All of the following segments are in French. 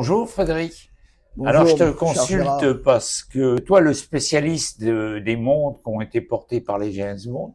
Bonjour Frédéric. Alors je Bonjour, te cher consulte Gérard. parce que toi, le spécialiste des montres qui ont été portées par les James Bond,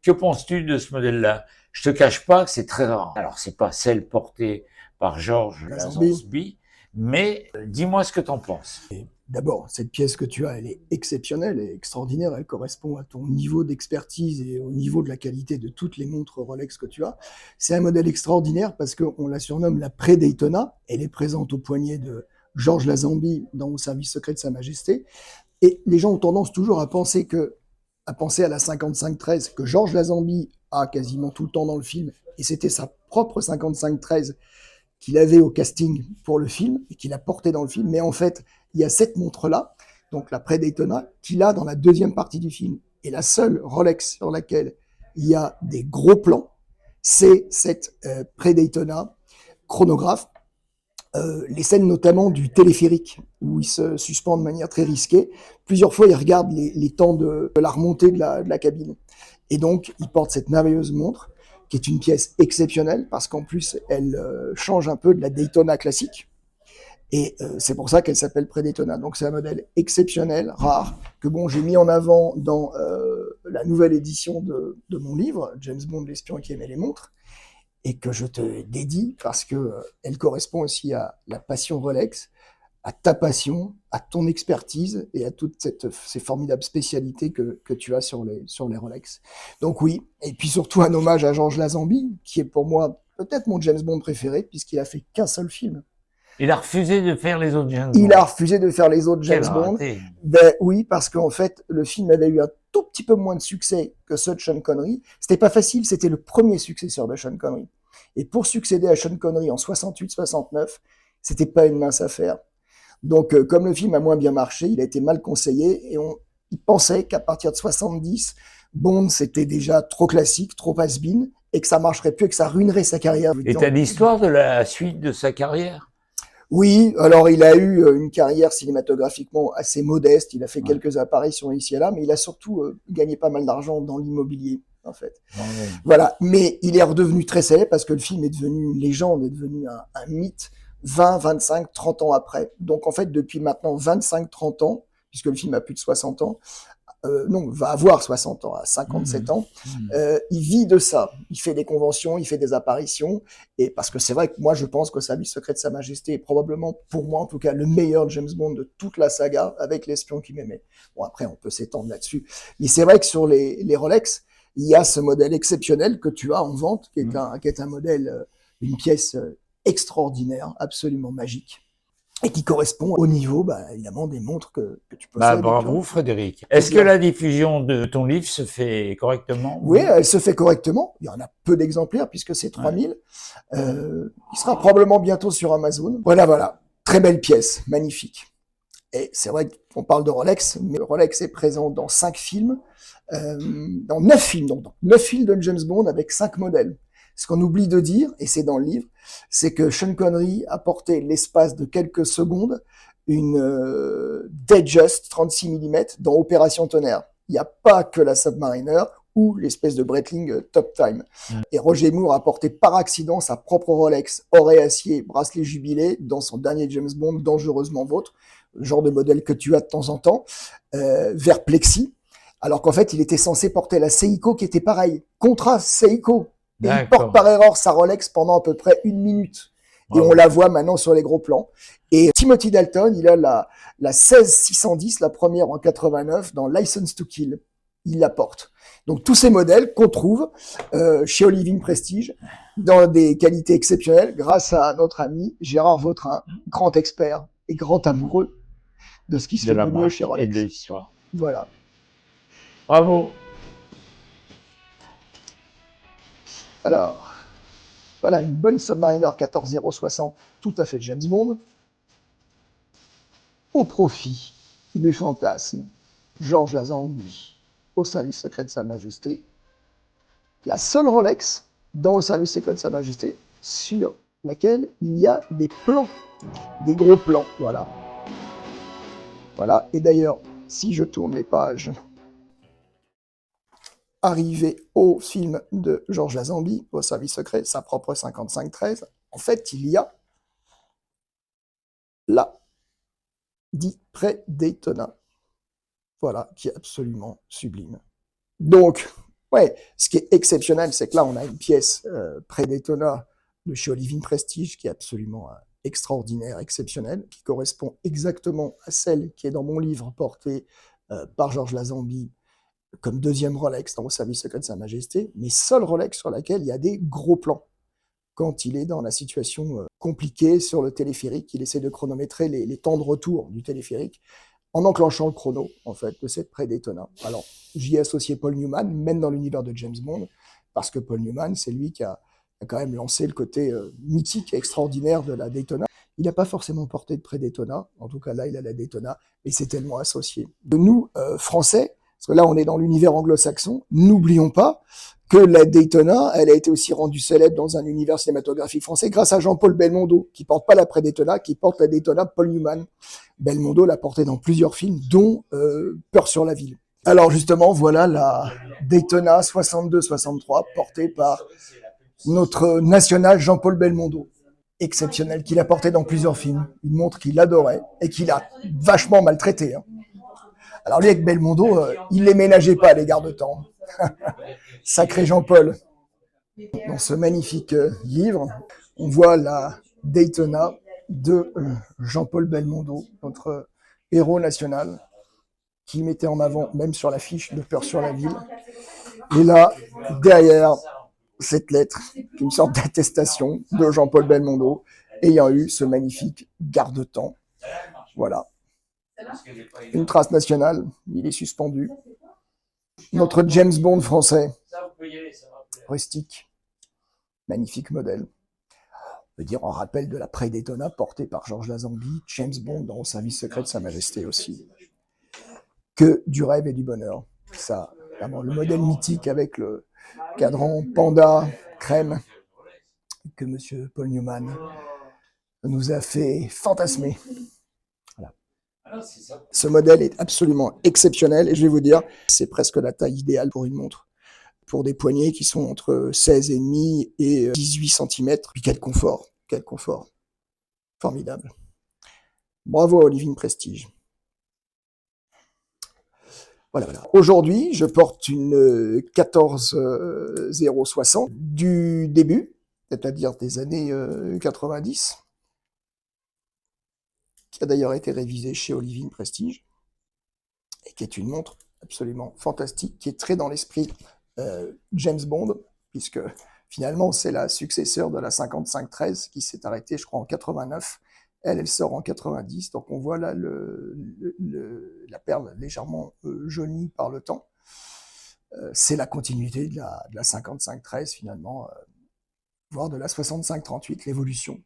que penses-tu de ce modèle-là? Je te cache pas que c'est très rare. Alors c'est pas celle portée par Georges La Zambie. Lazenby, mais dis-moi ce que t'en penses. D'abord, cette pièce que tu as, elle est exceptionnelle et extraordinaire. Elle correspond à ton niveau d'expertise et au niveau de la qualité de toutes les montres Rolex que tu as. C'est un modèle extraordinaire parce qu'on la surnomme la Pré-Daytona. Elle est présente au poignet de Georges Lazenby dans le service secret de Sa Majesté. Et les gens ont tendance toujours à penser à la 5513 que Georges Lazenby a quasiment tout le temps dans le film. Et c'était sa propre 5513 qu'il avait au casting pour le film et qu'il a porté dans le film. Mais en fait, il y a cette montre-là, donc la Pre-Daytona, qu'il a dans la deuxième partie du film. Et la seule Rolex sur laquelle il y a des gros plans, c'est cette Pre-Daytona chronographe. Les scènes notamment du téléphérique, où il se suspend de manière très risquée. Plusieurs fois, il regarde les temps de la remontée de la cabine. Et donc, il porte cette merveilleuse montre, qui est une pièce exceptionnelle, parce qu'en plus, elle change un peu de la Daytona classique. Et c'est pour ça qu'elle s'appelle Predaytona. Donc c'est un modèle exceptionnel, rare, que bon, j'ai mis en avant dans la nouvelle édition de mon livre, James Bond, l'espion qui aimait les montres, et que je te dédie parce que elle correspond aussi à la passion Rolex, à ta passion, à ton expertise et à toutes ces formidables spécialités que tu as sur les Rolex. Donc oui, et puis surtout un hommage à Georges Lazenby, qui est pour moi peut-être mon James Bond préféré, puisqu'il a fait qu'un seul film. Il a refusé de faire les autres James Il a Bond. refusé de faire les autres Quel James Bond. raté. Ben oui, parce qu'en fait, le film avait eu un tout petit peu moins de succès que ceux de Sean Connery. C'était pas facile, c'était le premier successeur de Sean Connery. Et pour succéder à Sean Connery en 68-69, c'était pas une mince affaire. Donc, comme le film a moins bien marché, il a été mal conseillé et il pensait qu'à partir de 70, Bond c'était déjà trop classique, trop has-been et que ça marcherait plus et que ça ruinerait sa carrière. Et t'as l'histoire de la suite de sa carrière? Oui, alors il a eu une carrière cinématographiquement assez modeste. Il a fait Ouais. quelques apparitions ici et là, mais il a surtout gagné pas mal d'argent dans l'immobilier, en fait. Ouais. Voilà, mais il est redevenu très célèbre parce que le film est devenu une légende, est devenu un mythe 20, 25, 30 ans après. Donc en fait, depuis maintenant 25, 30 ans, puisque le film a plus de 60 ans, non, va avoir 60 ans, à 57 ans, il vit de ça. Il fait des conventions, il fait des apparitions, et parce que c'est vrai que moi, je pense que Service secret de Sa Majesté est probablement, pour moi en tout cas, le meilleur James Bond de toute la saga, avec l'espion qui m'aimait. Bon, après, on peut s'étendre là-dessus. Mais c'est vrai que sur les Rolex, il y a ce modèle exceptionnel que tu as en vente, qui est un modèle, une pièce extraordinaire, absolument magique, et qui correspond au niveau, bah, évidemment, des montres que tu Bah, possèdes. Et puis, bravo Frédéric. Est-ce que plaisir. la diffusion de ton livre se fait correctement? Oui, elle se fait correctement. Il y en a peu d'exemplaires puisque c'est Ouais. 3000. Il sera probablement bientôt sur Amazon. Voilà, voilà. Très belle pièce, magnifique. Et c'est vrai qu'on parle de Rolex, mais Rolex est présent dans 5 films, dans 9 films, donc 9 films de James Bond avec 5 modèles. Ce qu'on oublie de dire, et c'est dans le livre, c'est que Sean Connery a porté l'espace de quelques secondes une Datejust 36 mm dans Opération Tonnerre. Il n'y a pas que la Submariner ou l'espèce de Breitling Top Time. Et Roger Moore a porté par accident sa propre Rolex or et acier bracelet jubilé dans son dernier James Bond, Dangereusement Vôtre, le genre de modèle que tu as de temps en temps, vers Plexi, alors qu'en fait, il était censé porter la Seiko qui était pareil, contrat Seiko. Et il porte D'accord. par erreur sa Rolex pendant à peu près 1 minute. Et on Bravo. la voit maintenant sur les gros plans. Et Timothy Dalton, il a la 16610, la première en 89, dans License to Kill. Il la porte. Donc tous ces modèles qu'on trouve chez Olivine Prestige dans des qualités exceptionnelles grâce à notre ami Gérard Vautrin, grand expert et grand amoureux de ce qui se De fait la de mieux chez marque et de Rolex. l'histoire. Voilà. Bravo. Alors, voilà une bonne Submariner 14060, tout à fait James Bond, au profit du fantasme Georges Lazenby au service secret de Sa Majesté. La seule Rolex dans le service secret de Sa Majesté sur laquelle il y a des plans, des gros plans, voilà. Voilà, et d'ailleurs, si je tourne les pages, arrivé au film de Georges Lazenby, au service secret, sa propre 5513, en fait, il y a là, dit pré-Daytona. Voilà, qui est absolument sublime. Donc, ouais, ce qui est exceptionnel, c'est que là, on a une pièce pré-Daytona de chez Olivine Prestige qui est absolument extraordinaire, exceptionnelle, qui correspond exactement à celle qui est dans mon livre porté par Georges Lazenby comme deuxième Rolex dans le service secret de Sa Majesté, mais seule Rolex sur laquelle il y a des gros plans. Quand il est dans la situation compliquée sur le téléphérique, il essaie de chronométrer les temps de retour du téléphérique en enclenchant le chrono, en fait, de cette pré-Daytona. Alors, j'y ai associé Paul Newman, même dans l'univers de James Bond, parce que Paul Newman, c'est lui qui a quand même lancé le côté mythique et extraordinaire de la Daytona. Il n'a pas forcément porté de pré-Daytona, en tout cas là, il a la Daytona, et c'est tellement associé. De nous, Français, parce que là, on est dans l'univers anglo-saxon, n'oublions pas que la Daytona, elle a été aussi rendue célèbre dans un univers cinématographique français grâce à Jean-Paul Belmondo, qui porte pas la pré-Daytona, qui porte la Daytona Paul Newman. Belmondo l'a porté dans plusieurs films, dont Peur sur la ville. Alors justement, voilà la Daytona 62-63, portée par notre national Jean-Paul Belmondo. Exceptionnel, qu'il a porté dans plusieurs films. Une montre qu'il adorait et qu'il a vachement maltraité. Hein. Alors lui, avec Belmondo, il les ménageait pas, les garde-temps. Sacré Jean-Paul. Dans ce magnifique livre, on voit la Daytona de Jean-Paul Belmondo, notre héros national, qui mettait en avant, même sur l'affiche de Peur sur la ville. Et là, derrière cette lettre, une sorte d'attestation de Jean-Paul Belmondo, ayant eu ce magnifique garde-temps. Voilà. Une trace nationale, il est suspendu. Notre James Bond français, rustique, magnifique modèle. On peut dire en rappel de la pré-Daytona portée par Georges Lazenby, James Bond dans le service secret de Sa Majesté aussi. Que du rêve et du bonheur. Ça, vraiment, le modèle mythique avec le cadran panda crème que Monsieur Paul Newman nous a fait fantasmer. Voilà. Ce modèle est absolument exceptionnel et je vais vous dire, c'est presque la taille idéale pour une montre. Pour des poignets qui sont entre 16,5 et 18 cm. Puis quel confort, quel confort. Formidable. Bravo à Olivine Prestige. Voilà, voilà. Aujourd'hui, je porte une 14060 du début, c'est-à-dire des années 90, qui a d'ailleurs été révisée chez Olivine Prestige, et qui est une montre absolument fantastique, qui est très dans l'esprit James Bond, puisque finalement c'est la successeur de la 5513 qui s'est arrêtée, je crois, en 89. Elle sort en 90, donc on voit là la perle légèrement jaunie par le temps. C'est la continuité de la 5513 finalement, voire de la 6538, l'évolution.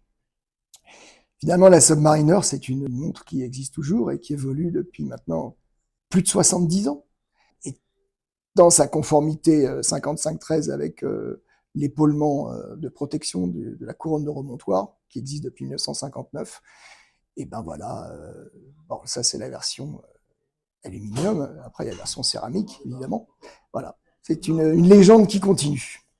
Finalement, la Submariner, c'est une montre qui existe toujours et qui évolue depuis maintenant plus de 70 ans. Et dans sa conformité 5513 avec l'épaulement de protection de la couronne de remontoir, qui existe depuis 1959, et ben voilà, bon, ça c'est la version aluminium, après il y a la version céramique, évidemment. Voilà, c'est une légende qui continue.